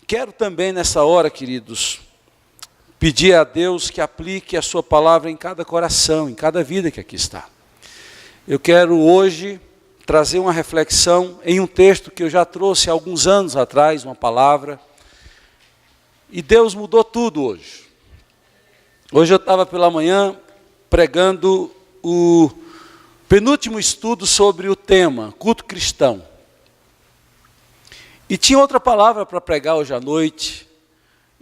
Quero também nessa hora, queridos, pedir a Deus que aplique a sua palavra em cada coração, em cada vida que aqui está. Eu quero hoje trazer uma reflexão em um texto que eu já trouxe há alguns anos atrás, uma palavra, e Deus mudou tudo hoje. Hoje eu estava pela manhã pregando o penúltimo estudo sobre o tema, culto cristão. E tinha outra palavra para pregar hoje à noite,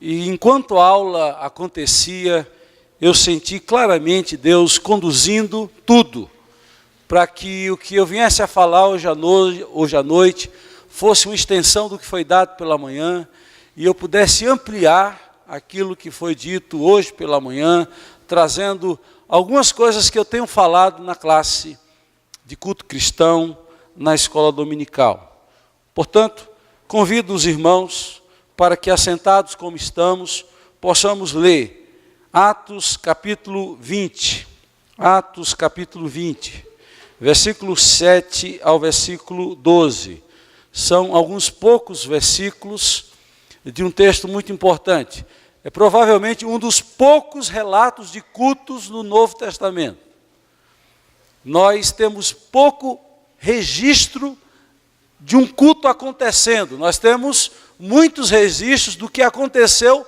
e enquanto a aula acontecia, eu senti claramente Deus conduzindo tudo, para que o que eu viesse a falar hoje à noite fosse uma extensão do que foi dado pela manhã, e eu pudesse ampliar aquilo que foi dito hoje pela manhã, trazendo algumas coisas que eu tenho falado na classe de culto cristão, na escola dominical. Portanto, convido os irmãos para que, assentados como estamos, possamos ler Atos capítulo 20. Atos capítulo 20, versículo 7 ao versículo 12. São alguns poucos versículos de um texto muito importante. É provavelmente um dos poucos relatos de cultos no Novo Testamento. Nós temos pouco registro de um culto acontecendo. Nós temos muitos registros do que aconteceu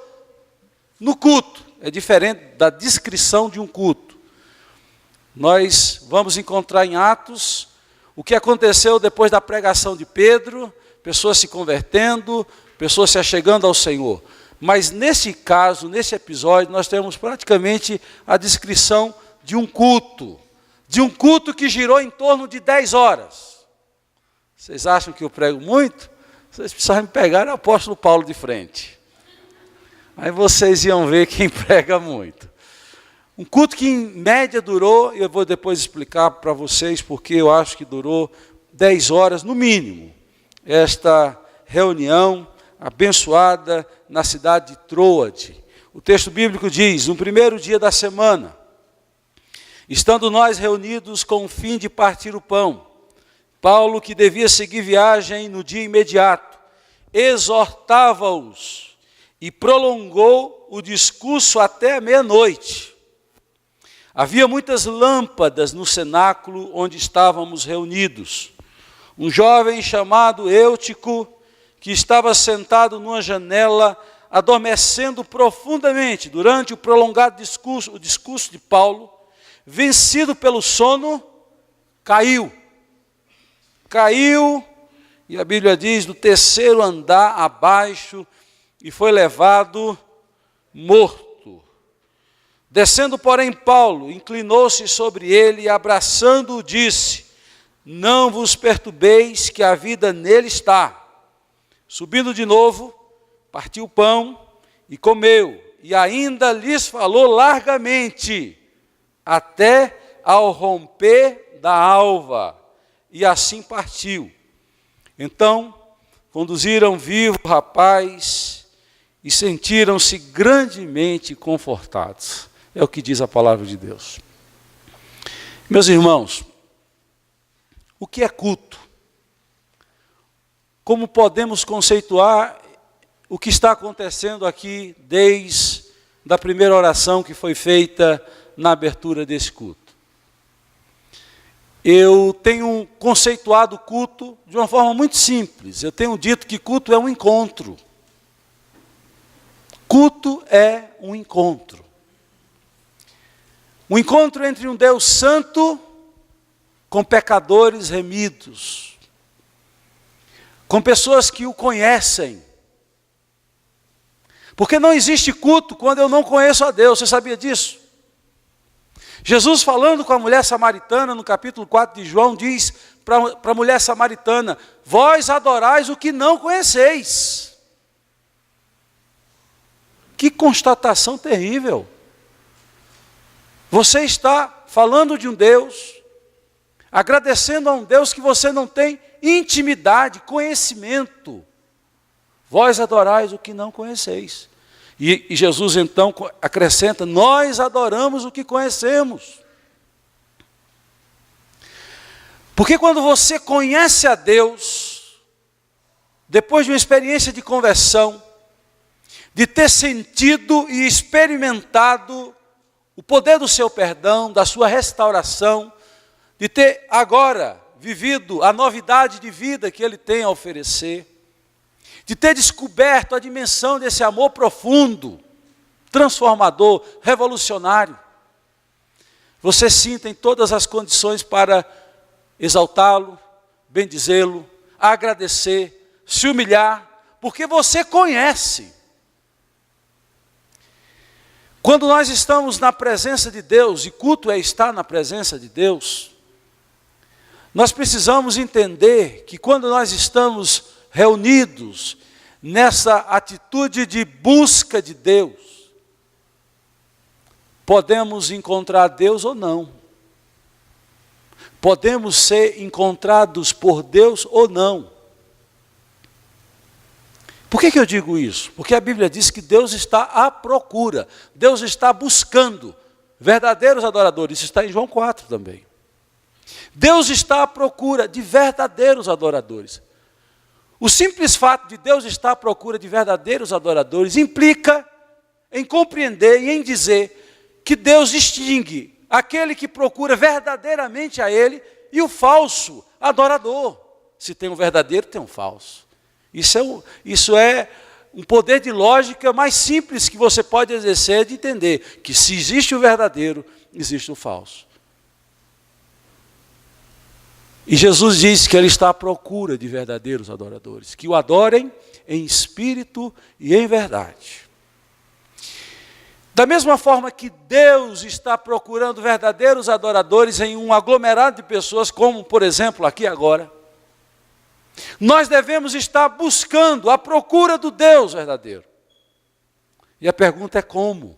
no culto. É diferente da descrição de um culto. Nós vamos encontrar em Atos o que aconteceu depois da pregação de Pedro, pessoas se convertendo, pessoas se achegando ao Senhor. Mas nesse caso, nesse episódio, nós temos praticamente a descrição de um culto que girou em torno de 10 horas. Vocês acham que eu prego muito? Vocês precisam me pegar o apóstolo Paulo de frente. Aí vocês iam ver quem prega muito. Um culto que em média durou, eu vou depois explicar para vocês porque eu acho que durou 10 horas no mínimo. Esta reunião abençoada na cidade de Troade. O texto bíblico diz, no primeiro dia da semana, estando nós reunidos com o fim de partir o pão, Paulo, que devia seguir viagem no dia imediato, exortava-os e prolongou o discurso até meia-noite. Havia muitas lâmpadas no cenáculo onde estávamos reunidos. Um jovem chamado Eutico, que estava sentado numa janela, adormecendo profundamente durante o prolongado discurso de Paulo, vencido pelo sono, caiu, e a Bíblia diz, do terceiro andar abaixo, e foi levado morto. Descendo, porém, Paulo, inclinou-se sobre ele e, abraçando-o, disse, não vos perturbeis, que a vida nele está. Subindo de novo, partiu o pão e comeu, e ainda lhes falou largamente, até ao romper da alva, e assim partiu. Então, conduziram vivo o rapaz e sentiram-se grandemente confortados. É o que diz a palavra de Deus. Meus irmãos, o que é culto? Como podemos conceituar o que está acontecendo aqui desde a primeira oração que foi feita na abertura desse culto? Eu tenho conceituado o culto de uma forma muito simples. Eu tenho dito que culto é um encontro. Culto é um encontro. Um encontro entre um Deus santo com pecadores remidos. Com pessoas que o conhecem. Porque não existe culto quando eu não conheço a Deus. Você sabia disso? Jesus, falando com a mulher samaritana, no capítulo 4 de João, diz para a mulher samaritana, vós adorais o que não conheceis. Que constatação terrível. Você está falando de um Deus, agradecendo a um Deus que você não tem intimidade, conhecimento. Vós adorais o que não conheceis. E Jesus então acrescenta, nós adoramos o que conhecemos. Porque quando você conhece a Deus, depois de uma experiência de conversão, de ter sentido e experimentado o poder do seu perdão, da sua restauração, de ter agora vivido a novidade de vida que Ele tem a oferecer, de ter descoberto a dimensão desse amor profundo, transformador, revolucionário. Você sinta em todas as condições para exaltá-lo, bendizê-lo, agradecer, se humilhar, porque você conhece. Quando nós estamos na presença de Deus, e culto é estar na presença de Deus, nós precisamos entender que quando nós estamos reunidos nessa atitude de busca de Deus, podemos encontrar Deus ou não. Podemos ser encontrados por Deus ou não. Por que eu digo isso? Porque a Bíblia diz que Deus está à procura, Deus está buscando verdadeiros adoradores. Isso está em João 4 também. Deus está à procura de verdadeiros adoradores. O simples fato de Deus estar à procura de verdadeiros adoradores implica em compreender e em dizer que Deus distingue aquele que procura verdadeiramente a Ele e o falso adorador. Se tem um verdadeiro, tem um falso. Isso é um poder de lógica mais simples que você pode exercer de entender que se existe o verdadeiro, existe o falso. E Jesus diz que Ele está à procura de verdadeiros adoradores, que o adorem em espírito e em verdade. Da mesma forma que Deus está procurando verdadeiros adoradores em um aglomerado de pessoas, como por exemplo aqui agora, nós devemos estar buscando a procura do Deus verdadeiro. E a pergunta é como?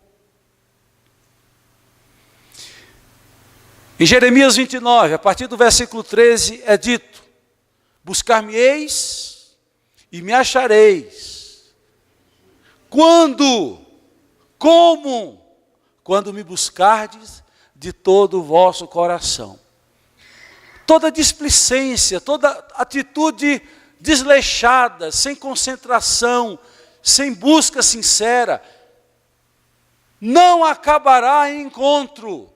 Em Jeremias 29, a partir do versículo 13, é dito: buscar-me-eis e me achareis. Quando? Como? Quando me buscardes de todo o vosso coração. Toda displicência, toda atitude desleixada, sem concentração, sem busca sincera, não acabará em encontro.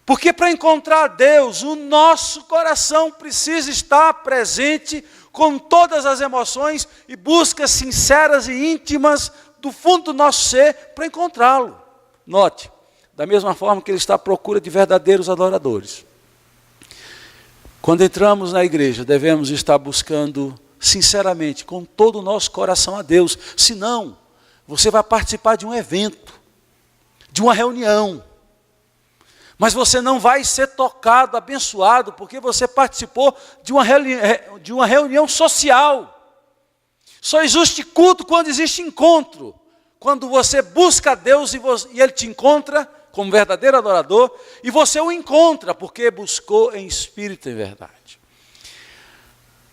Porque para encontrar Deus, o nosso coração precisa estar presente com todas as emoções e buscas sinceras e íntimas do fundo do nosso ser para encontrá-lo. Note, da mesma forma que Ele está à procura de verdadeiros adoradores. Quando entramos na igreja, devemos estar buscando sinceramente, com todo o nosso coração a Deus. Senão, você vai participar de um evento, de uma reunião, mas você não vai ser tocado, abençoado, porque você participou de uma reunião social. Só existe culto quando existe encontro. Quando você busca a Deus e Ele te encontra como verdadeiro adorador, e você o encontra porque buscou em espírito e em verdade.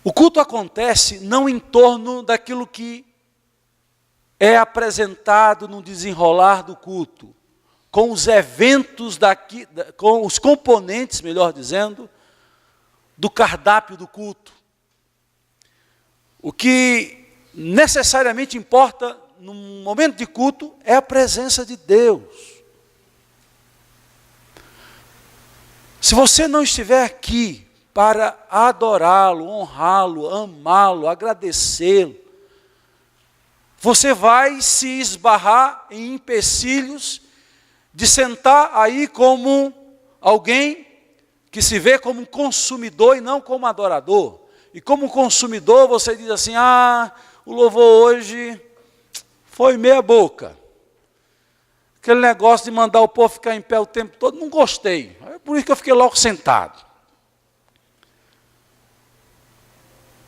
O culto acontece não em torno daquilo que é apresentado no desenrolar do culto, com os eventos daqui, com os componentes, melhor dizendo, do cardápio do culto. O que necessariamente importa no momento de culto é a presença de Deus. Se você não estiver aqui para adorá-lo, honrá-lo, amá-lo, agradecê-lo, você vai se esbarrar em empecilhos de sentar aí como alguém que se vê como um consumidor e não como adorador. E como consumidor você diz assim: o louvor hoje foi meia boca. Aquele negócio de mandar o povo ficar em pé o tempo todo, não gostei. É por isso que eu fiquei logo sentado.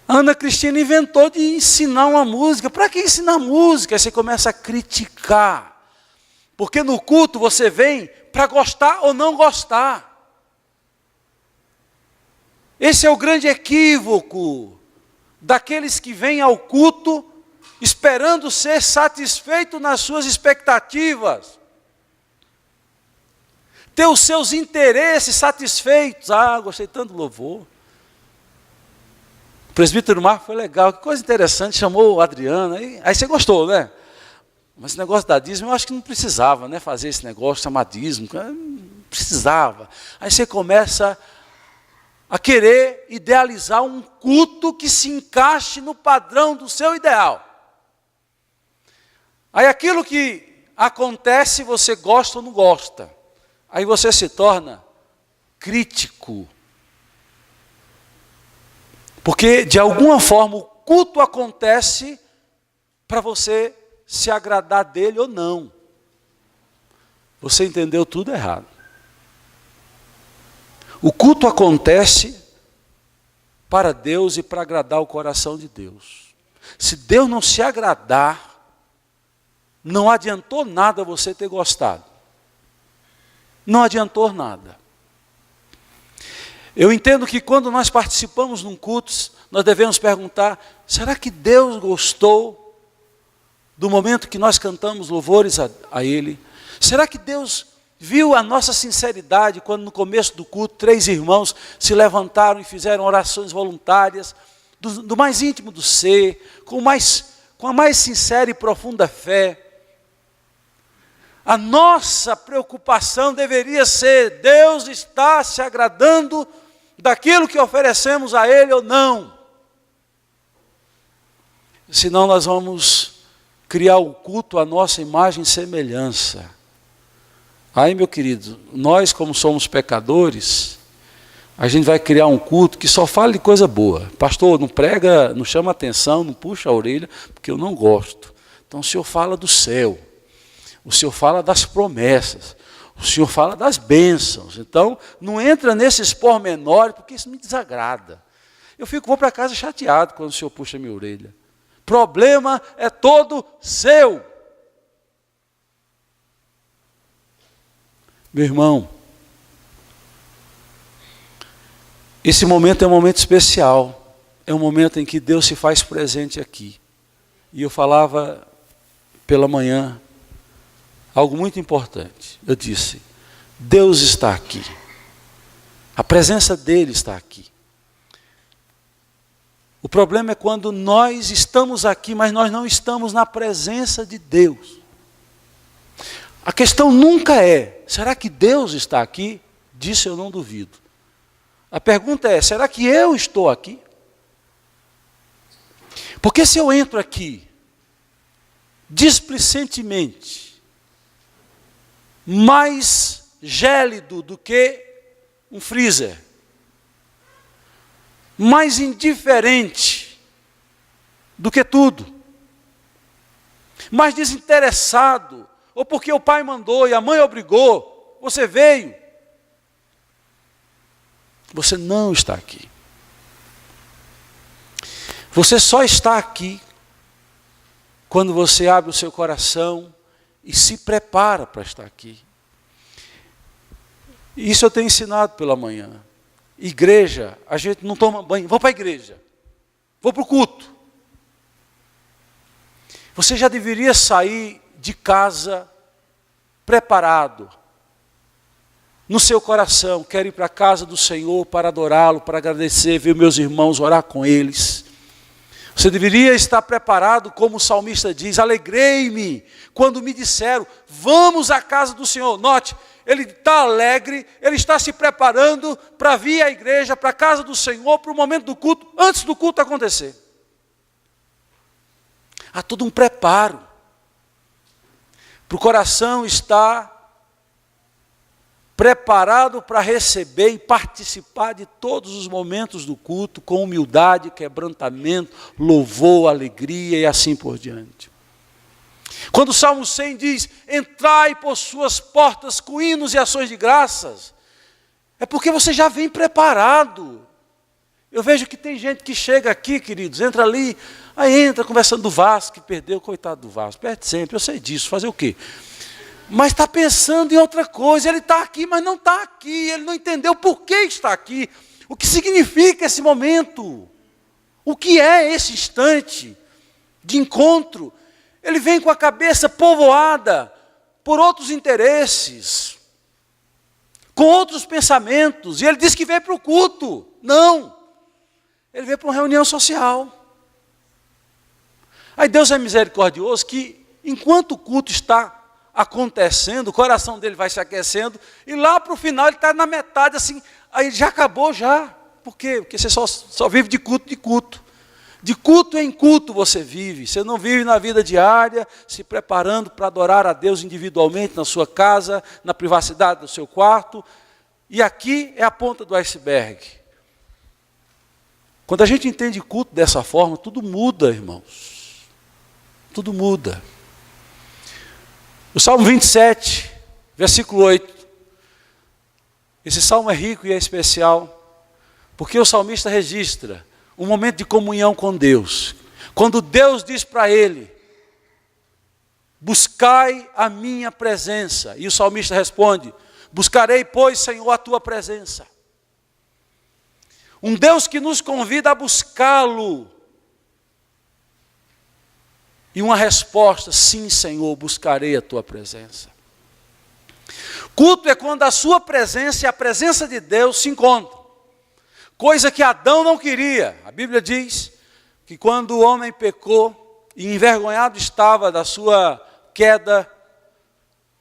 A Ana Cristina inventou de ensinar uma música. Para que ensinar música? Aí você começa a criticar. Porque no culto você vem para gostar ou não gostar. Esse é o grande equívoco daqueles que vêm ao culto esperando ser satisfeito nas suas expectativas. Ter os seus interesses satisfeitos. Gostei tanto do louvor. presbítero Marco foi legal, que coisa interessante, chamou o Adriano, aí você gostou, né? Mas esse negócio da dízimo, eu acho que não precisava, né, fazer esse negócio, chamar dízimo, não precisava. Aí você começa a querer idealizar um culto que se encaixe no padrão do seu ideal. Aí aquilo que acontece, você gosta ou não gosta. Aí você se torna crítico. Porque, de alguma forma, o culto acontece para você se agradar dele ou não. Você entendeu tudo errado. O culto acontece para Deus e para agradar o coração de Deus. Se Deus não se agradar, não adiantou nada você ter gostado. Não adiantou nada. Eu entendo que quando nós participamos de um culto, nós devemos perguntar, será que Deus gostou do momento que nós cantamos louvores a Ele? Será que Deus viu a nossa sinceridade quando no começo do culto 3 irmãos se levantaram e fizeram orações voluntárias, do mais íntimo do ser, com a mais sincera e profunda fé? A nossa preocupação deveria ser, Deus está se agradando daquilo que oferecemos a Ele ou não? Senão nós vamos criar o culto à nossa imagem e semelhança. Aí, meu querido, nós como somos pecadores, a gente vai criar um culto que só fala de coisa boa. Pastor, não prega, não chama atenção, não puxa a orelha, porque eu não gosto. Então o Senhor fala do céu, o Senhor fala das promessas, o Senhor fala das bênçãos. Então não entra nesses pormenores, porque isso me desagrada. Vou para casa chateado quando o Senhor puxa a minha orelha. Problema é todo seu. Meu irmão, esse momento é um momento especial, é um momento em que Deus se faz presente aqui. E eu falava pela manhã algo muito importante. Eu disse, Deus está aqui, a presença dEle está aqui. O problema é quando nós estamos aqui, mas nós não estamos na presença de Deus. A questão nunca é, será que Deus está aqui? Disso eu não duvido. A pergunta é, será que eu estou aqui? Porque se eu entro aqui, displicentemente, mais gélido do que um freezer, mais indiferente do que tudo, mais desinteressado, ou porque o pai mandou e a mãe obrigou, você veio. Você não está aqui. Você só está aqui quando você abre o seu coração e se prepara para estar aqui. Isso eu tenho ensinado pela manhã. Igreja, a gente não toma banho. Vou para a igreja. Vou para o culto. Você já deveria sair de casa preparado. No seu coração, quero ir para a casa do Senhor para adorá-lo, para agradecer, ver meus irmãos, orar com eles. Você deveria estar preparado, como o salmista diz, alegrei-me quando me disseram, vamos à casa do Senhor. Note, ele está alegre, ele está se preparando para vir à igreja, para a casa do Senhor, para o momento do culto, antes do culto acontecer. Há todo um preparo, para o coração estar preparado para receber e participar de todos os momentos do culto, com humildade, quebrantamento, louvor, alegria e assim por diante. Quando o Salmo 100 diz, entrai por suas portas com hinos e ações de graças, é porque você já vem preparado. Eu vejo que tem gente que chega aqui, queridos, entra ali, aí entra conversando do Vasco, que perdeu, coitado do Vasco, perde sempre, eu sei disso, fazer o quê? Mas está pensando em outra coisa, ele está aqui, mas não está aqui, ele não entendeu por que está aqui, o que significa esse momento, o que é esse instante de encontro. Ele vem com a cabeça povoada por outros interesses, com outros pensamentos, e ele diz que veio para o culto. Não, ele veio para uma reunião social. Aí Deus é misericordioso que, enquanto o culto está acontecendo, o coração dele vai se aquecendo, e lá para o final ele está na metade assim, aí já acabou já. Por quê? Porque você só vive de culto. De culto em culto você vive, você não vive na vida diária, se preparando para adorar a Deus individualmente, na sua casa, na privacidade do seu quarto. E aqui é a ponta do iceberg. Quando a gente entende culto dessa forma, tudo muda, irmãos. Tudo muda. O Salmo 27, versículo 8. Esse salmo é rico e é especial, porque o salmista registra um momento de comunhão com Deus. Quando Deus diz para ele: buscai a minha presença. E o salmista responde: buscarei, pois, Senhor, a tua presença. Um Deus que nos convida a buscá-lo. E uma resposta: sim, Senhor, buscarei a tua presença. Culto é quando a sua presença e a presença de Deus se encontram. Coisa que Adão não queria. A Bíblia diz que quando o homem pecou e envergonhado estava da sua queda,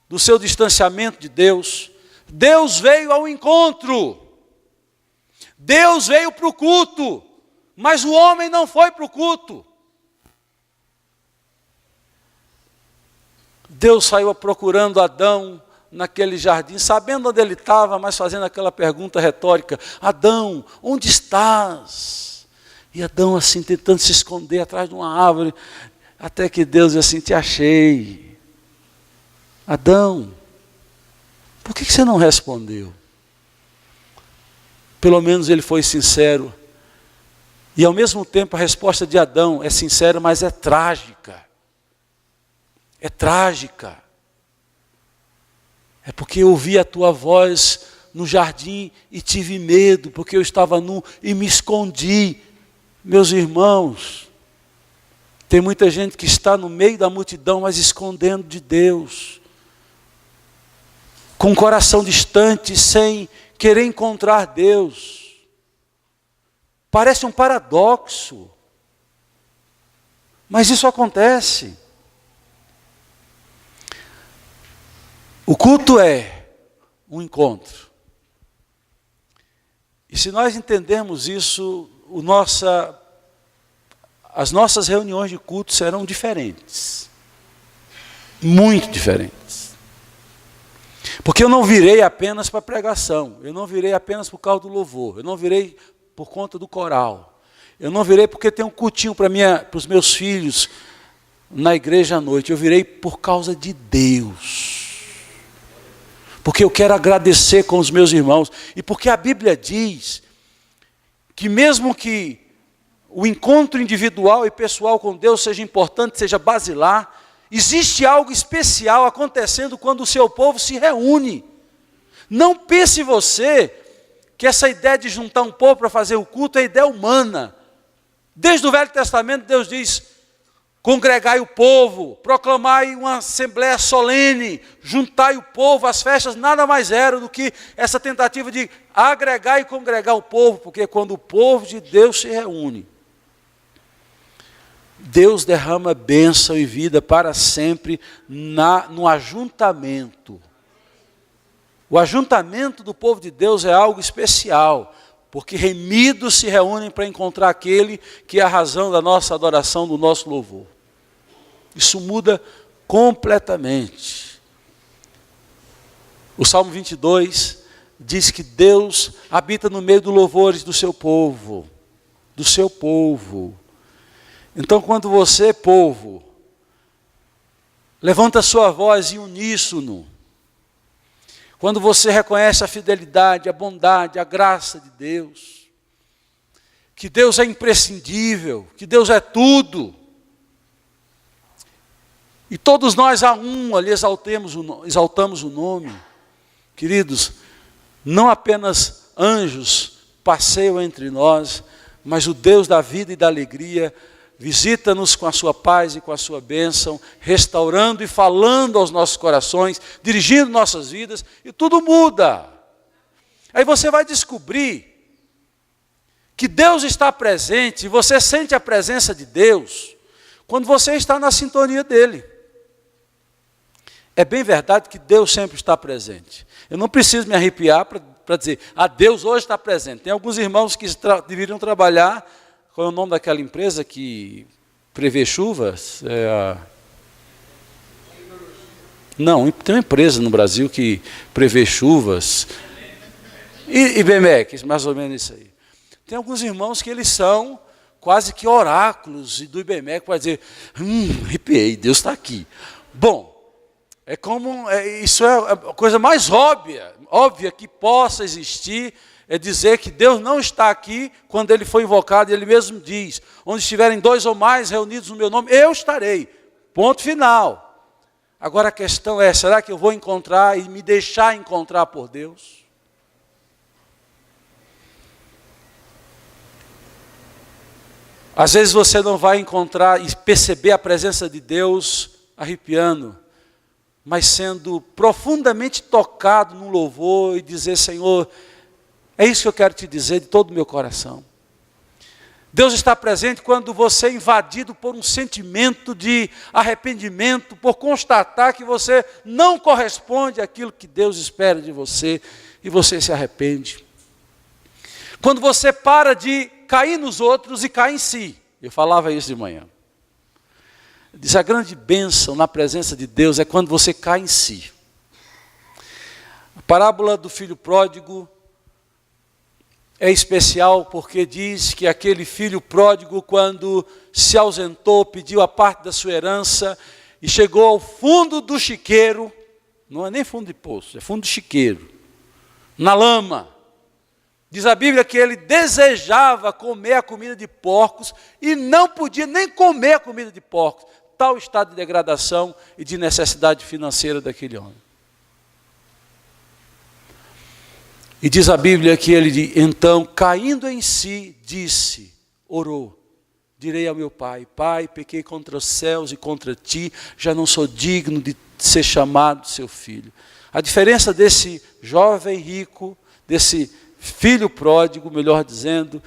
do seu distanciamento de Deus, Deus veio ao encontro. Deus veio para o culto, mas o homem não foi para o culto. Deus saiu procurando Adão naquele jardim, sabendo onde ele estava, mas fazendo aquela pergunta retórica: Adão, onde estás? E Adão assim, tentando se esconder atrás de uma árvore, até que Deus assim: te achei. Adão, por que você não respondeu? Pelo menos ele foi sincero. E ao mesmo tempo a resposta de Adão é sincera, mas é trágica. É trágica. É porque eu ouvi a tua voz no jardim e tive medo, porque eu estava nu e me escondi. Meus irmãos, tem muita gente que está no meio da multidão, mas escondendo de Deus, com o coração distante, sem querer encontrar Deus. Parece um paradoxo, mas isso acontece. O culto é um encontro. E se nós entendermos isso, as nossas reuniões de culto serão diferentes. Muito diferentes. Porque eu não virei apenas para pregação, eu não virei apenas por causa do louvor, eu não virei por conta do coral, eu não virei porque tem um cultinho para os meus filhos na igreja à noite, eu virei por causa de Deus. Porque eu quero agradecer com os meus irmãos, e porque a Bíblia diz que mesmo que o encontro individual e pessoal com Deus seja importante, seja basilar, existe algo especial acontecendo quando o seu povo se reúne. Não pense você que essa ideia de juntar um povo para fazer o culto é ideia humana. Desde o Velho Testamento Deus diz: congregai o povo, proclamai uma assembleia solene, juntai o povo. As festas nada mais eram do que essa tentativa de agregar e congregar o povo, porque quando o povo de Deus se reúne, Deus derrama bênção e vida para sempre no ajuntamento. O ajuntamento do povo de Deus é algo especial, porque remidos se reúnem para encontrar aquele que é a razão da nossa adoração, do nosso louvor. Isso muda completamente. O Salmo 22 diz que Deus habita no meio dos louvores do seu povo. Do seu povo. Então, quando você, povo, levanta a sua voz em uníssono, quando você reconhece a fidelidade, a bondade, a graça de Deus, que Deus é imprescindível, que Deus é tudo, e todos nós a ali exaltamos o nome, queridos, não apenas anjos passeiam entre nós, mas o Deus da vida e da alegria visita-nos com a sua paz e com a sua bênção, restaurando e falando aos nossos corações, dirigindo nossas vidas, e tudo muda. Aí você vai descobrir que Deus está presente, e você sente a presença de Deus, quando você está na sintonia dEle. É bem verdade que Deus sempre está presente. Eu não preciso me arrepiar para dizer, Deus hoje está presente. Tem alguns irmãos que deveriam trabalhar, qual é o nome daquela empresa que prevê chuvas? Não, tem uma empresa no Brasil que prevê chuvas. IBMEC, mais ou menos isso aí. Tem alguns irmãos que eles são quase que oráculos do IBMEC para dizer, arrepiei, Deus está aqui. Bom, isso é a coisa mais óbvia que possa existir, é dizer que Deus não está aqui quando Ele foi invocado, Ele mesmo diz, onde estiverem 2 ou mais reunidos no meu nome, eu estarei. Ponto final. Agora a questão é, será que eu vou encontrar e me deixar encontrar por Deus? Às vezes você não vai encontrar e perceber a presença de Deus arrepiando, mas sendo profundamente tocado no louvor e dizer, Senhor, é isso que eu quero te dizer de todo o meu coração. Deus está presente quando você é invadido por um sentimento de arrependimento, por constatar que você não corresponde àquilo que Deus espera de você, e você se arrepende. Quando você para de cair nos outros e cai em si. Eu falava isso de manhã. Diz, a grande bênção na presença de Deus é quando você cai em si. A parábola do filho pródigo é especial porque diz que aquele filho pródigo, quando se ausentou, pediu a parte da sua herança e chegou ao fundo do chiqueiro, não é nem fundo de poço, é fundo de chiqueiro, na lama. Diz a Bíblia que ele desejava comer a comida de porcos e não podia nem comer a comida de porcos. Tal estado de degradação e de necessidade financeira daquele homem. E diz a Bíblia que ele, então, caindo em si, disse, orou, direi ao meu pai, Pai, pequei contra os céus e contra ti, já não sou digno de ser chamado seu filho. A diferença desse jovem rico, desse filho pródigo, melhor dizendo,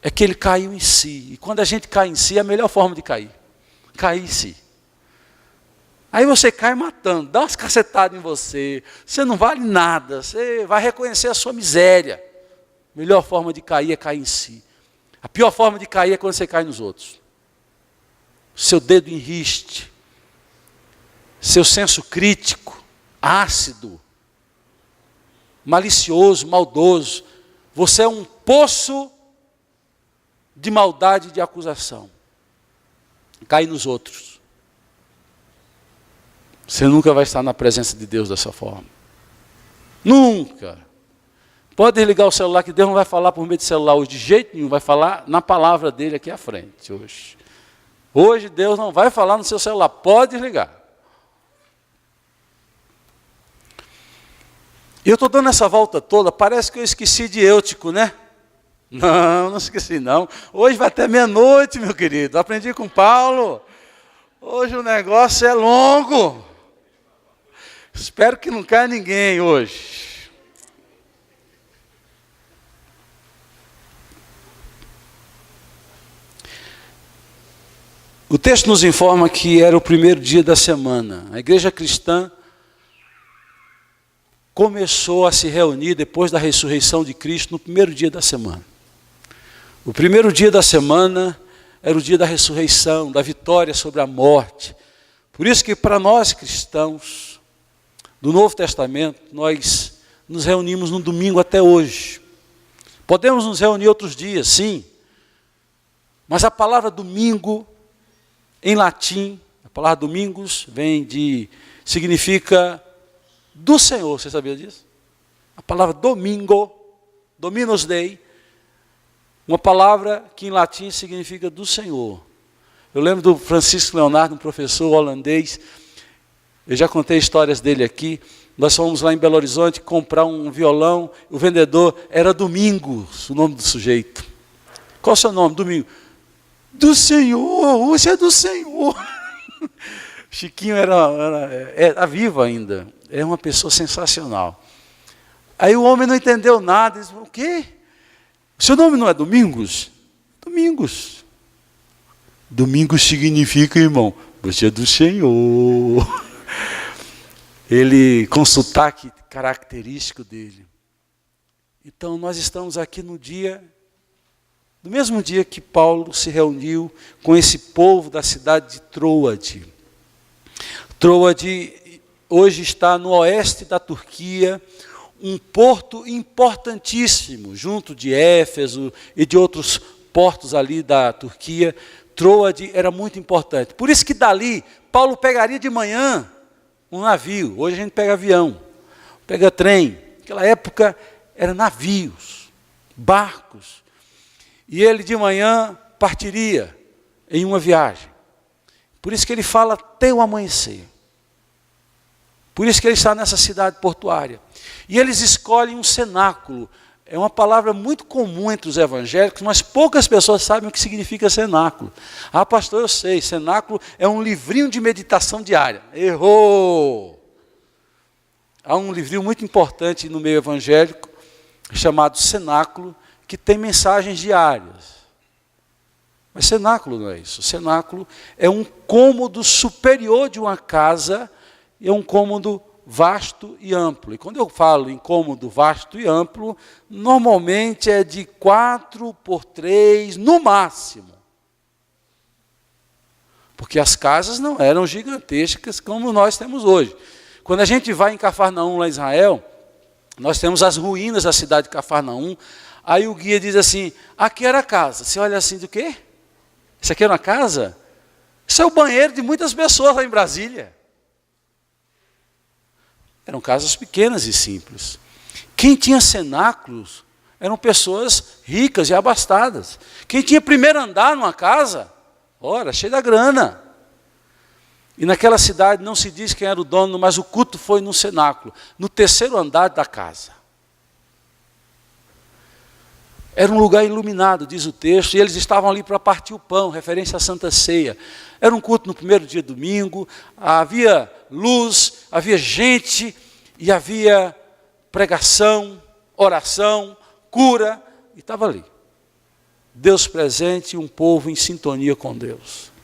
é que ele caiu em si. E quando a gente cai em si, é a melhor forma de cair em si. Aí você cai matando, dá umas cacetadas em você, você não vale nada, você vai reconhecer a sua miséria. A melhor forma de cair é cair em si. A pior forma de cair é quando você cai nos outros. Seu dedo enriste, seu senso crítico, ácido, malicioso, maldoso. Você é um poço de maldade e de acusação. Cai nos outros. Você nunca vai estar na presença de Deus dessa forma. Nunca. Pode desligar o celular, que Deus não vai falar por meio de celular hoje de jeito nenhum, vai falar na palavra dele aqui à frente hoje. Hoje Deus não vai falar no seu celular, pode desligar. E eu estou dando essa volta toda, parece que eu esqueci de Eutico, né? Não esqueci não. Hoje vai até meia-noite, meu querido. Aprendi com Paulo. Hoje o negócio é longo. Espero que não caia ninguém hoje. O texto nos informa que era o primeiro dia da semana. A igreja cristã começou a se reunir depois da ressurreição de Cristo no primeiro dia da semana. O primeiro dia da semana era o dia da ressurreição, da vitória sobre a morte. Por isso que para nós cristãos do Novo Testamento, nós nos reunimos no domingo até hoje. Podemos nos reunir outros dias, sim. Mas a palavra domingo, em latim, a palavra domingos significa do Senhor. Você sabia disso? A palavra domingo, Dominus Dei, uma palavra que em latim significa do Senhor. Eu lembro do Francisco Leonardo, um professor holandês, eu já contei histórias dele aqui. Nós fomos lá em Belo Horizonte comprar um violão, o vendedor era Domingos, o nome do sujeito. Qual é o seu nome? Domingos. Do Senhor, hoje é do Senhor. Chiquinho era vivo ainda, é uma pessoa sensacional. Aí o homem não entendeu nada, ele disse, o quê? O seu nome não é Domingos? Domingos. Domingos significa, irmão, você é do Senhor. Ele, com o sotaque característico dele. Então, nós estamos aqui no mesmo dia que Paulo se reuniu com esse povo da cidade de Troade. Troade hoje está no oeste da Turquia, um porto importantíssimo, junto de Éfeso e de outros portos ali da Turquia. Troade era muito importante. Por isso que dali, Paulo pegaria de manhã um navio. Hoje a gente pega avião, pega trem. Naquela época eram navios, barcos. E ele de manhã partiria em uma viagem. Por isso que ele fala até o amanhecer. Por isso que ele está nessa cidade portuária. E eles escolhem um cenáculo. É uma palavra muito comum entre os evangélicos, mas poucas pessoas sabem o que significa cenáculo. Ah, pastor, eu sei, cenáculo é um livrinho de meditação diária. Errou! Há um livrinho muito importante no meio evangélico, chamado Cenáculo, que tem mensagens diárias. Mas cenáculo não é isso. Cenáculo é um cômodo superior de uma casa, é um cômodo vasto e amplo. E quando eu falo em cômodo vasto e amplo, normalmente é de 4 por 3, no máximo. Porque as casas não eram gigantescas como nós temos hoje. Quando a gente vai em Cafarnaum, lá em Israel, nós temos as ruínas da cidade de Cafarnaum. Aí o guia diz assim, aqui era a casa. Você olha assim, do quê? Isso aqui era uma casa? Isso é o banheiro de muitas pessoas lá em Brasília. Eram casas pequenas e simples. Quem tinha cenáculos eram pessoas ricas e abastadas. Quem tinha primeiro andar numa casa, ora, cheio da grana. E naquela cidade não se diz quem era o dono, mas o culto foi no cenáculo, no 3º andar da casa. Era um lugar iluminado, diz o texto, e eles estavam ali para partir o pão, referência à Santa Ceia. Era um culto no primeiro dia domingo, havia luz, havia gente, e havia pregação, oração, cura, e estava ali. Deus presente e um povo em sintonia com Deus.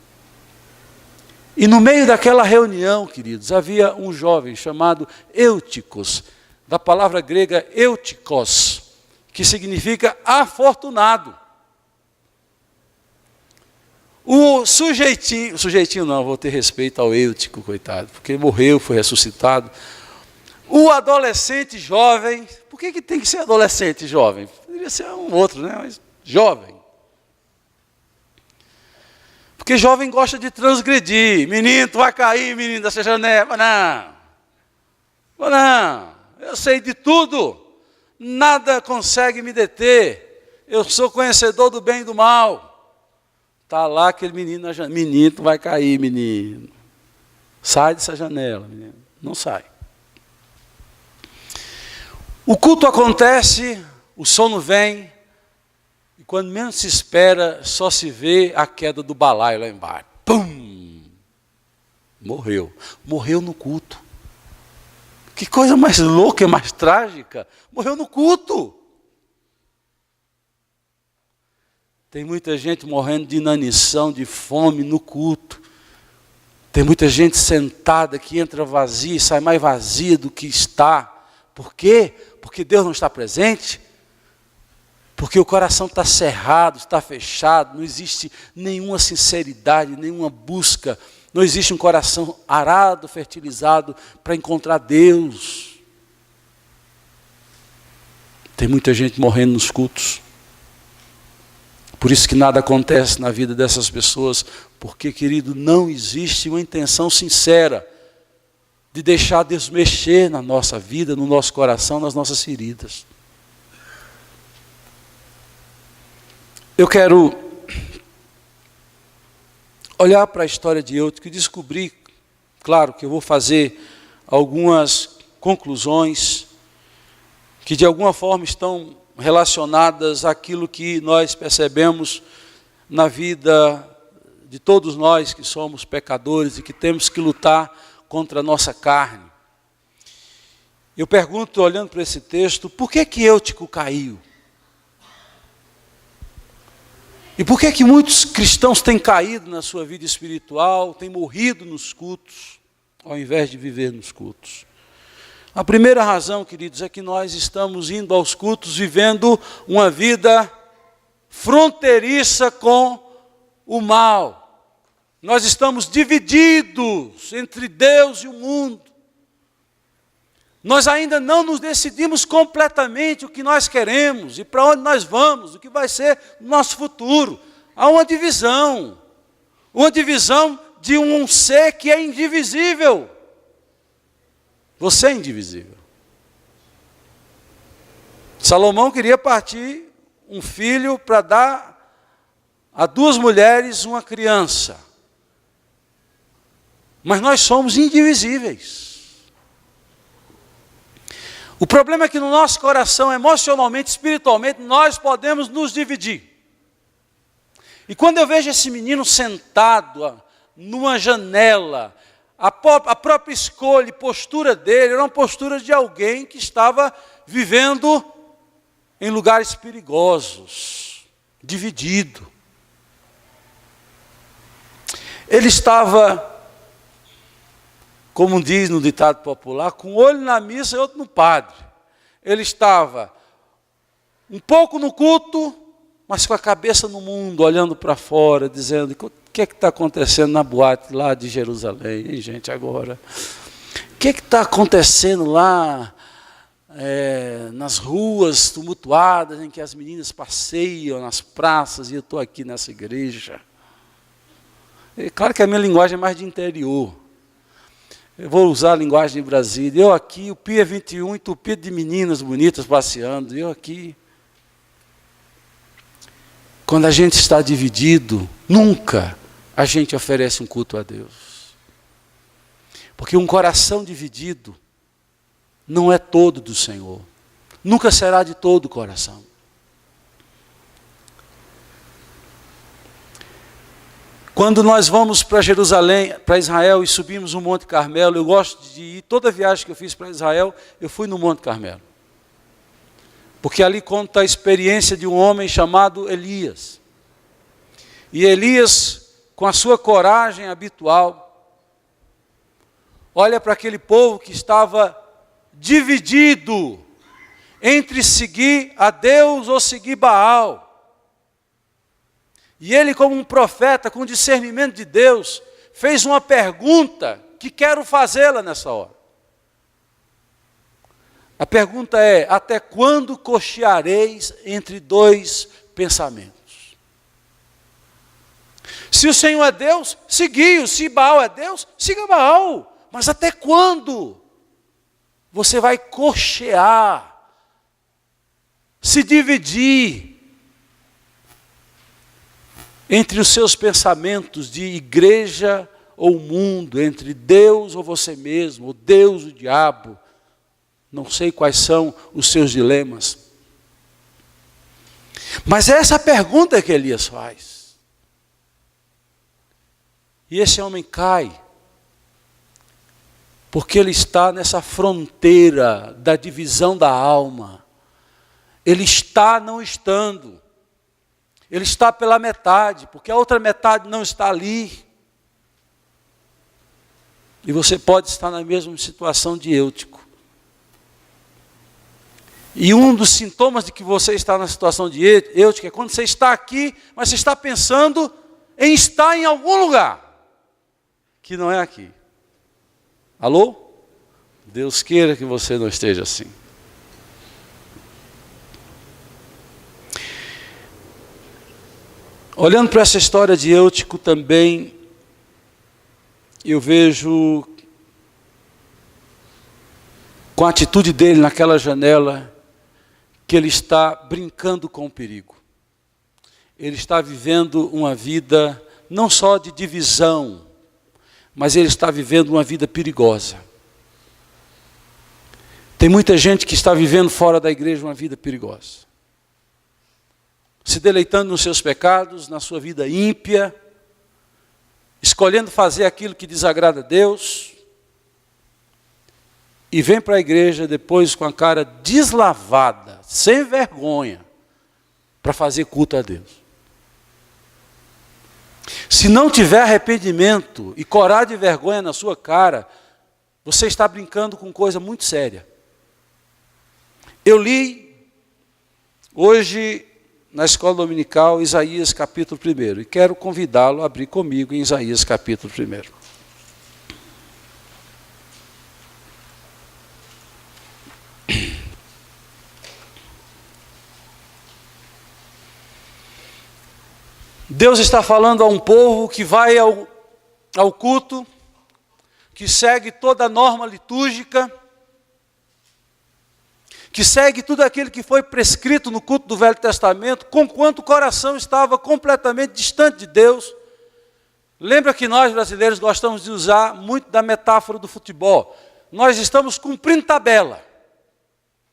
E no meio daquela reunião, queridos, havia um jovem chamado Euticos, da palavra grega eutikos, que significa afortunado. O sujeitinho não, vou ter respeito ao Eutico, coitado, porque ele morreu, foi ressuscitado. O adolescente jovem, por que tem que ser adolescente jovem? Poderia ser um outro, né? Mas jovem. Porque jovem gosta de transgredir. Menino, tu vai cair, menino, dessa janela. Não, eu sei de tudo. Nada consegue me deter. Eu sou conhecedor do bem e do mal. Está lá aquele menino na janela. Menino, tu vai cair, menino. Sai dessa janela, menino. Não sai. O culto acontece, o sono vem, e quando menos se espera, só se vê a queda do balaio lá embaixo. Pum! Morreu. Morreu no culto. Que coisa mais louca e mais trágica. Morreu no culto. Tem muita gente morrendo de inanição, de fome no culto. Tem muita gente sentada que entra vazia e sai mais vazia do que está. Por quê? Porque Deus não está presente. Porque o coração está cerrado, está fechado, não existe nenhuma sinceridade, nenhuma busca. Não existe um coração arado, fertilizado para encontrar Deus. Tem muita gente morrendo nos cultos. Por isso que nada acontece na vida dessas pessoas, porque, querido, não existe uma intenção sincera de deixar Deus mexer na nossa vida, no nosso coração, nas nossas feridas. Eu quero olhar para a história de Eutico e descobrir, claro que eu vou fazer algumas conclusões que de alguma forma estão relacionadas àquilo que nós percebemos na vida de todos nós que somos pecadores e que temos que lutar contra a nossa carne. Eu pergunto, olhando para esse texto, por que Eutico caiu? E por que que muitos cristãos têm caído na sua vida espiritual, têm morrido nos cultos, ao invés de viver nos cultos? A primeira razão, queridos, é que nós estamos indo aos cultos vivendo uma vida fronteiriça com o mal. Nós estamos divididos entre Deus e o mundo. Nós ainda não nos decidimos completamente o que nós queremos e para onde nós vamos, o que vai ser o nosso futuro. Há uma divisão de um ser que é indivisível. Você é indivisível. Salomão queria partir um filho para dar a duas mulheres uma criança. Mas nós somos indivisíveis. O problema é que no nosso coração, emocionalmente, espiritualmente, nós podemos nos dividir. E quando eu vejo esse menino sentado numa janela, a própria escolha e postura dele era uma postura de alguém que estava vivendo em lugares perigosos, dividido. Ele estava, como diz no ditado popular, com um olho na missa e outro no padre. Ele estava um pouco no culto, mas com a cabeça no mundo, olhando para fora, dizendo: o que é que está acontecendo na boate lá de Jerusalém, hein, gente, agora? O que é que está acontecendo lá nas ruas tumultuadas, em que as meninas passeiam nas praças, e eu estou aqui nessa igreja? É claro que a minha linguagem é mais de interior. Eu vou usar a linguagem de Brasília. Eu aqui, o Pia 21, entupido de meninas bonitas passeando. Eu aqui. Quando a gente está dividido, nunca a gente oferece um culto a Deus. Porque um coração dividido não é todo do Senhor. Nunca será de todo o coração. Quando nós vamos para Jerusalém, para Israel, e subimos o Monte Carmelo, eu gosto de ir, toda viagem que eu fiz para Israel, eu fui no Monte Carmelo. Porque ali conta a experiência de um homem chamado Elias. E Elias, com a sua coragem habitual, olha para aquele povo que estava dividido entre seguir a Deus ou seguir Baal. E ele, como um profeta, com discernimento de Deus, fez uma pergunta que quero fazê-la nessa hora. A pergunta é: até quando cocheareis entre dois pensamentos? Se o Senhor é Deus, segui-o. Se Baal é Deus, siga Baal. Mas até quando você vai cochear, se dividir entre os seus pensamentos de igreja ou mundo, entre Deus ou você mesmo, ou Deus ou o diabo? Não sei quais são os seus dilemas. Mas é essa pergunta que Elias faz. E esse homem cai, porque ele está nessa fronteira da divisão da alma. Ele está não estando. Ele está pela metade, porque a outra metade não está ali. E você pode estar na mesma situação de Eutico. E um dos sintomas de que você está na situação de Eutico é quando você está aqui, mas você está pensando em estar em algum lugar, que não é aqui. Alô? Deus queira que você não esteja assim. Olhando para essa história de Eutico também, eu vejo, com a atitude dele naquela janela, que ele está brincando com o perigo. Ele está vivendo uma vida não só de divisão, mas ele está vivendo uma vida perigosa. Tem muita gente que está vivendo fora da igreja uma vida perigosa. Se deleitando nos seus pecados, na sua vida ímpia, escolhendo fazer aquilo que desagrada a Deus, e vem para a igreja depois com a cara deslavada, sem vergonha, para fazer culto a Deus. Se não tiver arrependimento e coragem de vergonha na sua cara, você está brincando com coisa muito séria. Eu li hoje na escola dominical Isaías capítulo 1 e quero convidá-lo a abrir comigo em Isaías capítulo 1. Deus está falando a um povo que vai ao culto, que segue toda a norma litúrgica, que segue tudo aquilo que foi prescrito no culto do Velho Testamento, conquanto o coração estava completamente distante de Deus. Lembra que nós brasileiros gostamos de usar muito da metáfora do futebol. Nós estamos cumprindo tabela.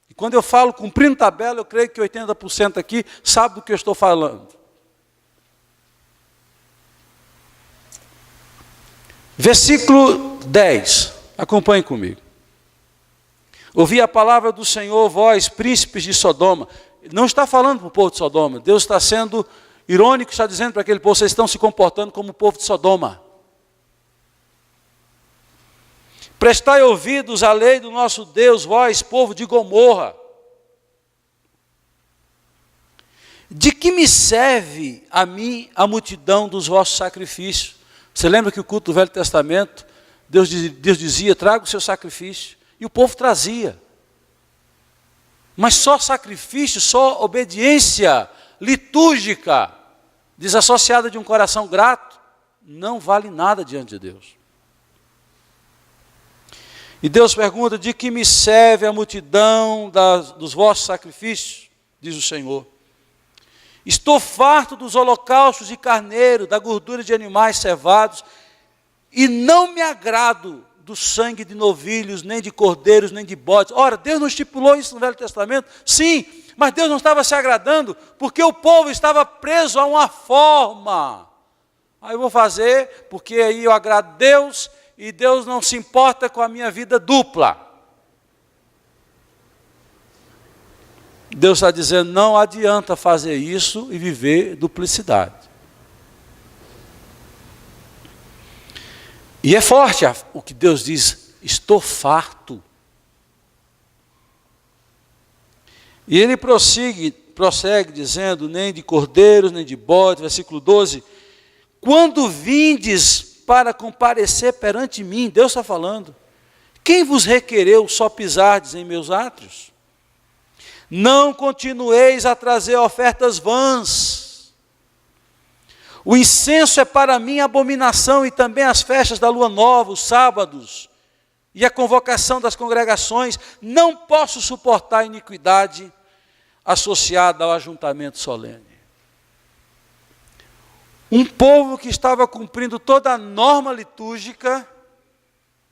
E quando eu falo cumprindo tabela, eu creio que 80% aqui sabe do que eu estou falando. Versículo 10, acompanhe comigo. Ouvi a palavra do Senhor, vós, príncipes de Sodoma. Não está falando para o povo de Sodoma. Deus está sendo irônico, está dizendo para aquele povo, vocês estão se comportando como o povo de Sodoma. Prestai ouvidos à lei do nosso Deus, vós, povo de Gomorra. De que me serve a mim a multidão dos vossos sacrifícios? Você lembra que o culto do Velho Testamento, Deus dizia, traga o seu sacrifício. E o povo trazia. Mas só sacrifício, só obediência litúrgica, desassociada de um coração grato, não vale nada diante de Deus. E Deus pergunta, de que me serve a multidão dos vossos sacrifícios? Diz o Senhor. Estou farto dos holocaustos de carneiro, da gordura de animais cevados, e não me agrado do sangue de novilhos, nem de cordeiros, nem de bodes. Ora, Deus não estipulou isso no Velho Testamento? Sim, mas Deus não estava se agradando, porque o povo estava preso a uma forma. Aí eu vou fazer, porque aí eu agrado a Deus, e Deus não se importa com a minha vida dupla. Deus está dizendo, não adianta fazer isso e viver duplicidade. E é forte o que Deus diz, estou farto. E ele prossegue dizendo, nem de cordeiros, nem de bodes, versículo 12, quando vindes para comparecer perante mim, Deus está falando, quem vos requereu só pisardes em meus átrios? Não continueis a trazer ofertas vãs. O incenso é para mim abominação, e também as festas da lua nova, os sábados, e a convocação das congregações. Não posso suportar a iniquidade associada ao ajuntamento solene. Um povo que estava cumprindo toda a norma litúrgica,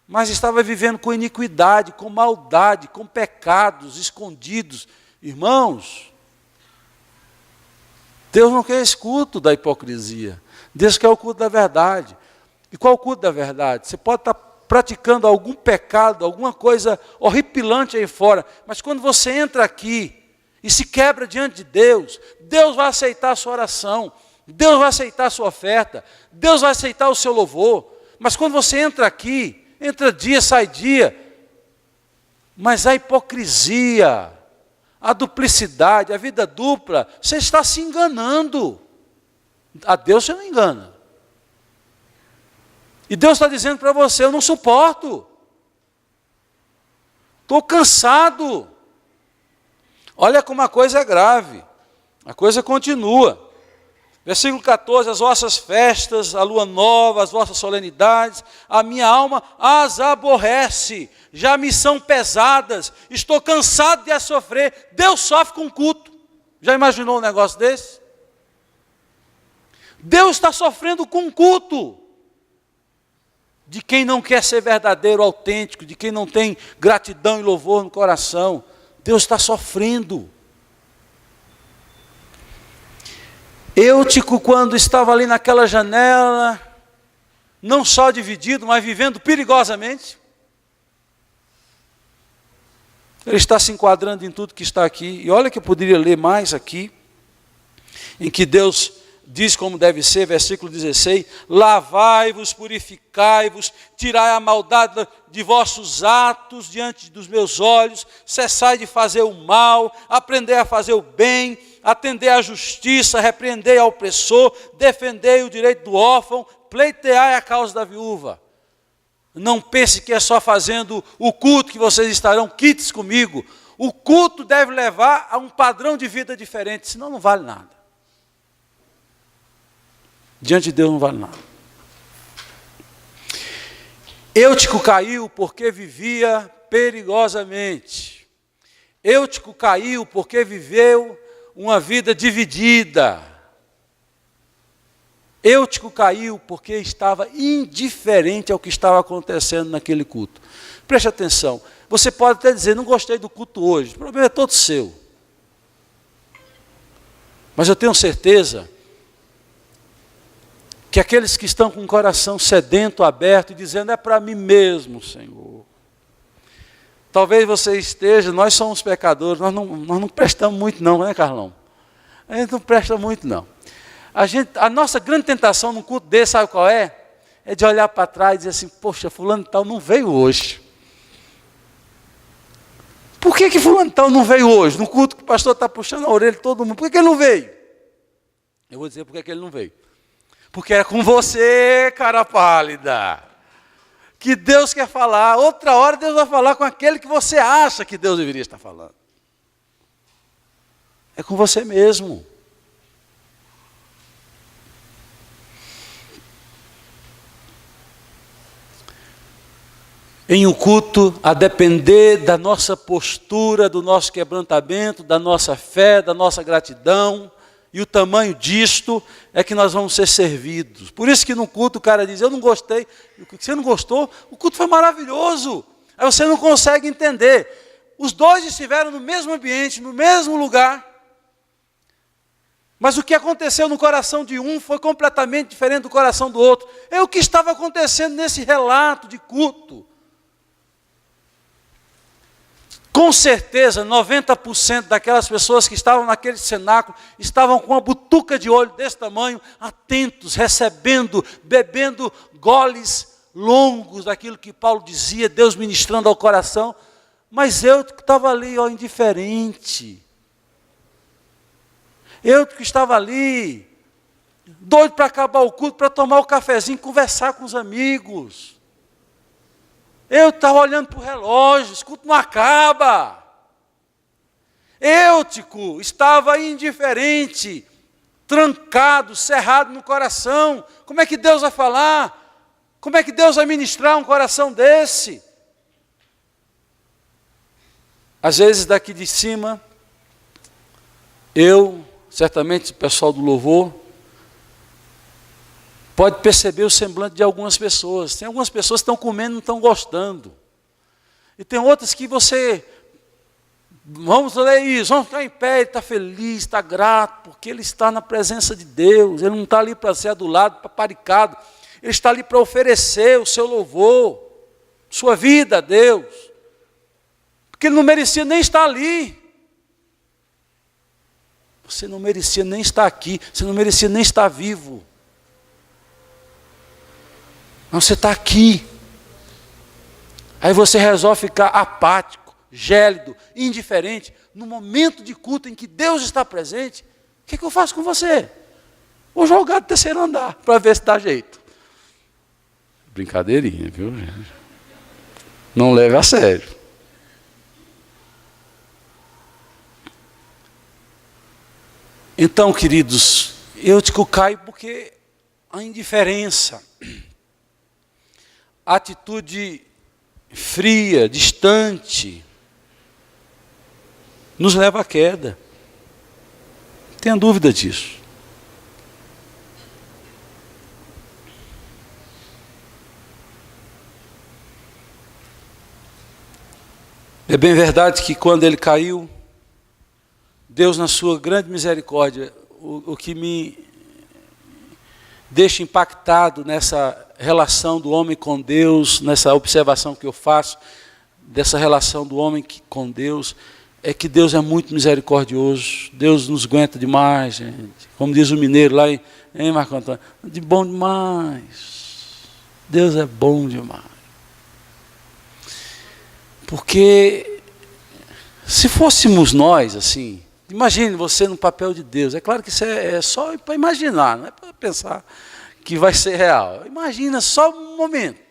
mas estava vivendo com iniquidade, com maldade, com pecados escondidos. Irmãos, Deus não quer esse culto da hipocrisia. Deus quer o culto da verdade. E qual é o culto da verdade? Você pode estar praticando algum pecado, alguma coisa horripilante aí fora, mas quando você entra aqui e se quebra diante de Deus, Deus vai aceitar a sua oração, Deus vai aceitar a sua oferta, Deus vai aceitar o seu louvor. Mas quando você entra aqui, entra dia, sai dia, mas a hipocrisia, a duplicidade, a vida dupla, você está se enganando. A Deus você não engana. E Deus está dizendo para você, eu não suporto. Estou cansado. Olha como a coisa é grave. A coisa continua. Versículo 14, as vossas festas, a lua nova, as vossas solenidades, a minha alma as aborrece, já me são pesadas, estou cansado de as sofrer. Deus sofre com culto. Já imaginou um negócio desse? Deus está sofrendo com culto. De quem não quer ser verdadeiro, autêntico, de quem não tem gratidão e louvor no coração. Deus está sofrendo. Eutico, quando estava ali naquela janela, não só dividido, mas vivendo perigosamente, ele está se enquadrando em tudo que está aqui. E olha que eu poderia ler mais aqui, em que Deus diz como deve ser, versículo 16, lavai-vos, purificai-vos, tirai a maldade de vossos atos diante dos meus olhos, cessai de fazer o mal, aprendei a fazer o bem, atendei à justiça, repreendei ao opressor, defendei o direito do órfão, pleiteai a causa da viúva. Não pense que é só fazendo o culto que vocês estarão quites comigo. O culto deve levar a um padrão de vida diferente, senão não vale nada. Diante de Deus não vale nada. Eutico caiu porque vivia perigosamente. Eutico caiu porque viveu uma vida dividida. Eutico caiu porque estava indiferente ao que estava acontecendo naquele culto. Preste atenção, você pode até dizer, não gostei do culto hoje, o problema é todo seu. Mas eu tenho certeza que aqueles que estão com o coração sedento, aberto, e dizendo, é para mim mesmo, Senhor. Talvez você esteja, nós somos pecadores, nós não prestamos muito não, né, Carlão? A gente não presta muito não. A nossa grande tentação num culto desse, sabe qual é? É de olhar para trás e dizer assim, poxa, fulano tal não veio hoje. Por que fulano tal não veio hoje? No culto que o pastor está puxando a orelha de todo mundo. Por que ele não veio? Eu vou dizer por que ele não veio. Porque é com você, cara pálida, que Deus quer falar. Outra hora Deus vai falar com aquele que você acha que Deus deveria estar falando. É com você mesmo. Em um culto, a depender da nossa postura, do nosso quebrantamento, da nossa fé, da nossa gratidão, e o tamanho disto é que nós vamos ser servidos. Por isso que no culto o cara diz, eu não gostei. Você não gostou? O culto foi maravilhoso. Aí você não consegue entender. Os dois estiveram no mesmo ambiente, no mesmo lugar. Mas o que aconteceu no coração de um foi completamente diferente do coração do outro. É o que estava acontecendo nesse relato de culto. Com certeza, 90% daquelas pessoas que estavam naquele cenáculo estavam com uma butuca de olho desse tamanho, atentos, recebendo, bebendo goles longos daquilo que Paulo dizia, Deus ministrando ao coração. Mas eu que estava ali, ó, indiferente. Eu que estava ali, doido para acabar o culto, para tomar o cafezinho, conversar com os amigos. Eu estava olhando para o relógio, o culto não acaba. Eutico estava indiferente, trancado, cerrado no coração. Como é que Deus vai falar? Como é que Deus vai ministrar um coração desse? Às vezes daqui de cima, certamente o pessoal do louvor, pode perceber o semblante de algumas pessoas. Tem algumas pessoas que estão comendo e não estão gostando. E tem outras que vamos ler isso, vamos ficar em pé, ele está feliz, está grato, porque ele está na presença de Deus. Ele não está ali para ser adulado, paparicado. Ele está ali para oferecer o seu louvor, sua vida a Deus. Porque ele não merecia nem estar ali. Você não merecia nem estar aqui, você não merecia nem estar vivo. Mas você está aqui. Aí você resolve ficar apático, gélido, indiferente, no momento de culto em que Deus está presente. O que eu faço com você? Vou jogar do terceiro andar, para ver se dá jeito. Brincadeirinha, viu? Não leve a sério. Então, queridos, Eutico cai porque a indiferença, a atitude fria, distante, nos leva à queda. Não tenha dúvida disso. É bem verdade que quando ele caiu, Deus, na sua grande misericórdia, o que me deixa impactado nessa relação do homem com Deus, nessa observação que eu faço, dessa relação do homem com Deus, é que Deus é muito misericordioso. Deus nos aguenta demais, gente. Como diz o mineiro lá em Marco Antônio, de bom demais. Deus é bom demais. Porque se fôssemos nós assim, imagine você no papel de Deus. É claro que isso é só para imaginar, não é para pensar que vai ser real. Imagina só um momento.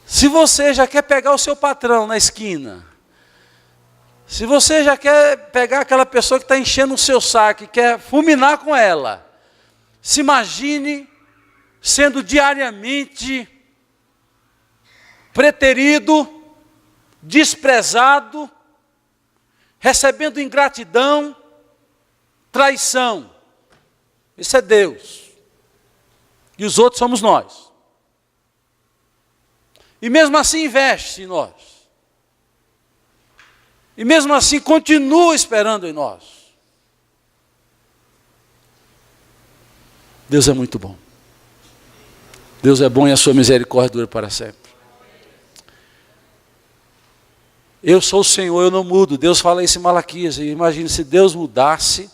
Se você já quer pegar o seu patrão na esquina, se você já quer pegar aquela pessoa que está enchendo o seu saco e quer fulminar com ela, se imagine sendo diariamente preterido, desprezado, recebendo ingratidão, traição. Isso é Deus. E os outros somos nós. E mesmo assim investe em nós. E mesmo assim continua esperando em nós. Deus é muito bom. Deus é bom e a sua misericórdia dura para sempre. Eu sou o Senhor, eu não mudo. Deus fala isso em Malaquias. Imagine se Deus mudasse,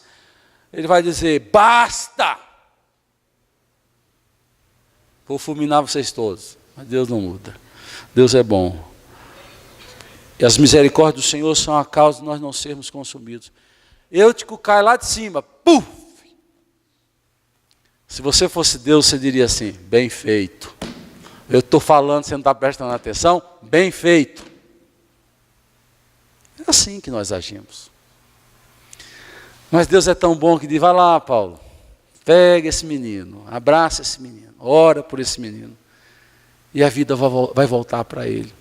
Ele vai dizer, basta! Vou fulminar vocês todos. Mas Deus não muda. Deus é bom. E as misericórdias do Senhor são a causa de nós não sermos consumidos. Eutico cai lá de cima. Puf! Se você fosse Deus, você diria assim, bem feito. Eu estou falando, você não está prestando atenção? Bem feito. É assim que nós agimos. Mas Deus é tão bom que diz, vai lá, Paulo, pega esse menino, abraça esse menino, ora por esse menino. E a vida vai voltar para ele.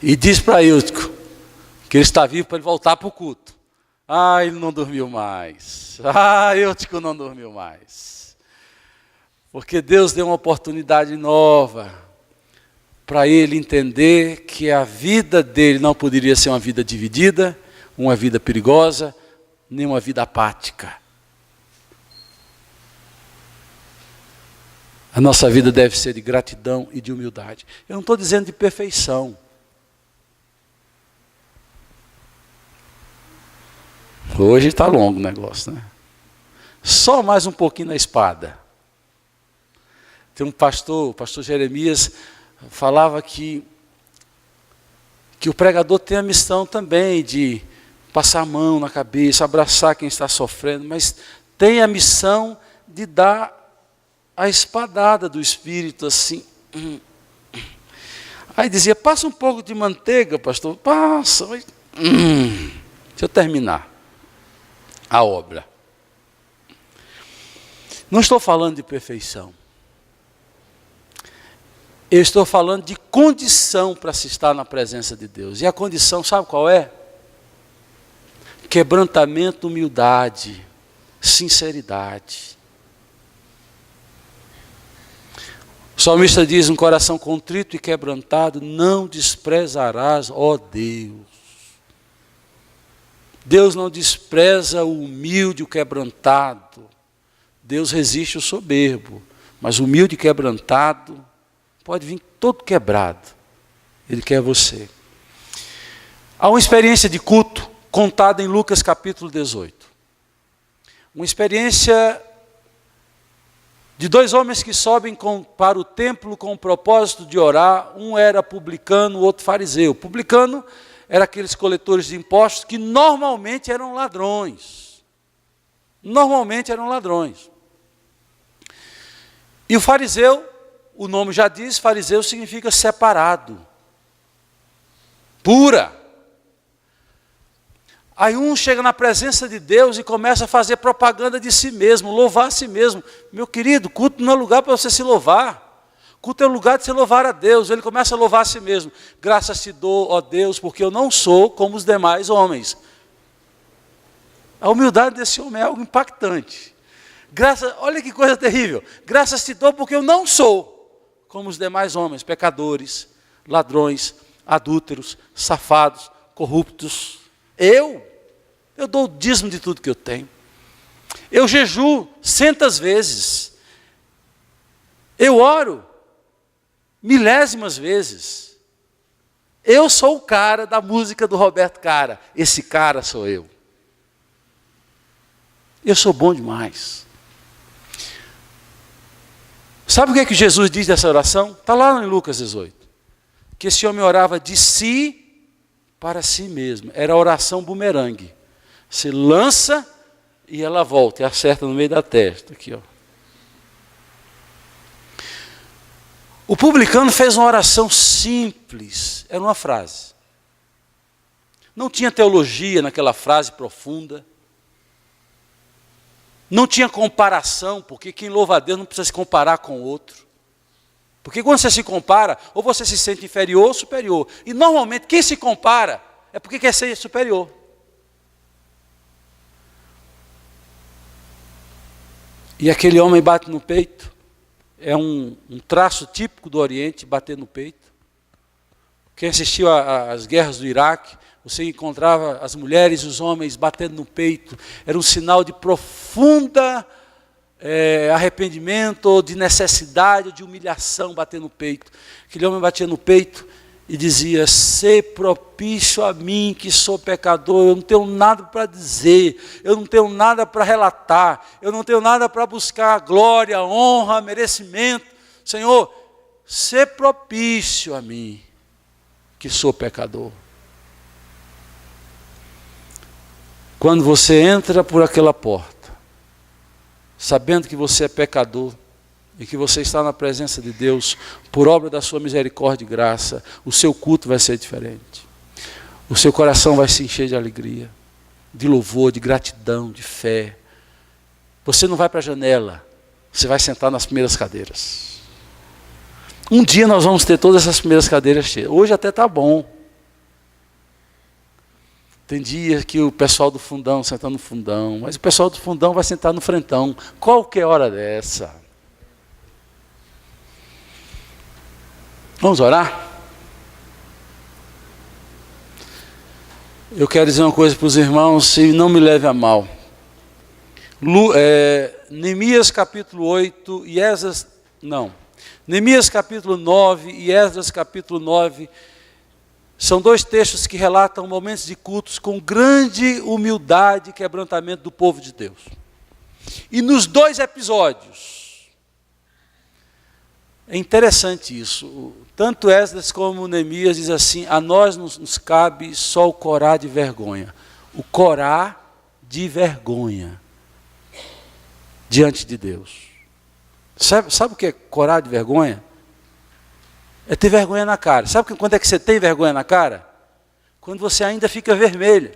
E diz para Eutico que ele está vivo para ele voltar para o culto. Ah, ele não dormiu mais. Ah, Eutico não dormiu mais. Porque Deus deu uma oportunidade nova para ele entender que a vida dele não poderia ser uma vida dividida, uma vida perigosa, nem uma vida apática. A nossa vida deve ser de gratidão e de humildade. Eu não estou dizendo de perfeição. Hoje está longo o negócio, né? Só mais um pouquinho na espada. Tem um pastor, o pastor Jeremias, falava que o pregador tem a missão também de passar a mão na cabeça, abraçar quem está sofrendo, mas tem a missão de dar a espadada do Espírito assim. Aí dizia, passa um pouco de manteiga, pastor. Passa. Deixa eu terminar a obra. Não estou falando de perfeição. Eu estou falando de condição para se estar na presença de Deus. E a condição, sabe qual é? Quebrantamento, humildade, sinceridade. O salmista diz, um coração contrito e quebrantado, não desprezarás, ó Deus. Deus não despreza o humilde, o quebrantado. Deus resiste o soberbo. Mas o humilde e quebrantado pode vir todo quebrado. Ele quer você. Há uma experiência de culto contada em Lucas capítulo 18. Uma experiência de dois homens que sobem para o templo com o propósito de orar. Um era publicano, o outro fariseu. Publicano era aqueles coletores de impostos que normalmente eram ladrões. Normalmente eram ladrões. E o fariseu, o nome já diz, fariseu significa separado. Pura. Aí um chega na presença de Deus e começa a fazer propaganda de si mesmo, louvar a si mesmo. Meu querido, culto não é lugar para você se louvar. Culto é o lugar de você louvar a Deus. Ele começa a louvar a si mesmo. Graças te dou, ó Deus, porque eu não sou como os demais homens. A humildade desse homem é algo impactante. Olha que coisa terrível. Graças te dou porque eu não sou como os demais homens, pecadores, ladrões, adúlteros, safados, corruptos. Eu dou o dízimo de tudo que eu tenho. Eu jejuo 100 vezes. Eu oro milésimas vezes. Eu sou o cara da música do Roberto Cara. Esse cara sou eu. Eu sou bom demais. Sabe o que é que Jesus diz dessa oração? Está lá em Lucas 18. Que esse homem orava de si para si mesmo. Era a oração bumerangue. Você lança e ela volta e acerta no meio da testa. Aqui, ó. O publicano fez uma oração simples. Era uma frase. Não tinha teologia naquela frase profunda. Não tinha comparação, porque quem louva a Deus não precisa se comparar com o outro. Porque quando você se compara, ou você se sente inferior ou superior. E normalmente quem se compara é porque quer ser superior. E aquele homem bate no peito. É um traço típico do Oriente, bater no peito. Quem assistiu às guerras do Iraque, você encontrava as mulheres e os homens batendo no peito. Era um sinal de profunda arrependimento, ou de necessidade, ou de humilhação, bater no peito. Aquele homem batia no peito e dizia: "Sê propício a mim, que sou pecador, eu não tenho nada para dizer, eu não tenho nada para relatar, eu não tenho nada para buscar glória, honra, merecimento. Senhor, sê propício a mim, que sou pecador." Quando você entra por aquela porta, sabendo que você é pecador e que você está na presença de Deus, por obra da sua misericórdia e graça, o seu culto vai ser diferente. O seu coração vai se encher de alegria, de louvor, de gratidão, de fé. Você não vai para a janela, você vai sentar nas primeiras cadeiras. Um dia nós vamos ter todas essas primeiras cadeiras cheias. Hoje até está bom. Tem dia que o pessoal do fundão senta no fundão, mas o pessoal do fundão vai sentar no frentão, qualquer hora dessa. Vamos orar? Eu quero dizer uma coisa para os irmãos, e não me leve a mal. Neemias capítulo 8 e Esdras, Neemias capítulo 9 e Esdras capítulo 9, são dois textos que relatam momentos de cultos com grande humildade e quebrantamento do povo de Deus. E nos dois episódios, é interessante isso, tanto Esdras como Neemias diz assim: a nós nos cabe só o corá de vergonha. O corá de vergonha diante de Deus. Sabe o que é corá de vergonha? É ter vergonha na cara. Sabe quando é que você tem vergonha na cara? Quando você ainda fica vermelho.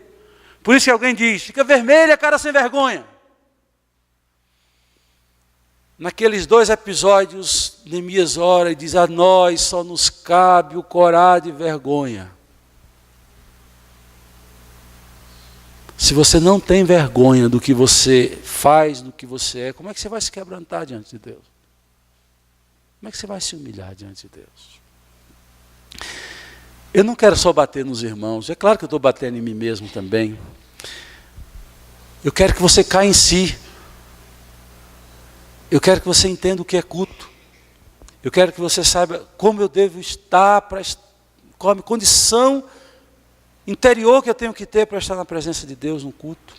Por isso que alguém diz: fica vermelha a cara sem vergonha. Naqueles dois episódios, Neemias ora e diz: a nós só nos cabe o corá de vergonha. Se você não tem vergonha do que você faz, do que você é, como é que você vai se quebrantar diante de Deus? Como é que você vai se humilhar diante de Deus? Eu não quero só bater nos irmãos, é claro que eu estou batendo em mim mesmo também. Eu quero que você caia em si. Eu quero que você entenda o que é culto. Eu quero que você saiba como eu devo estar, qual a condição interior que eu tenho que ter para estar na presença de Deus no culto.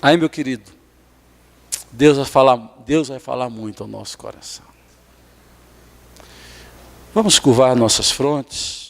Aí, meu querido, Deus vai falar muito ao nosso coração. Vamos curvar nossas frontes.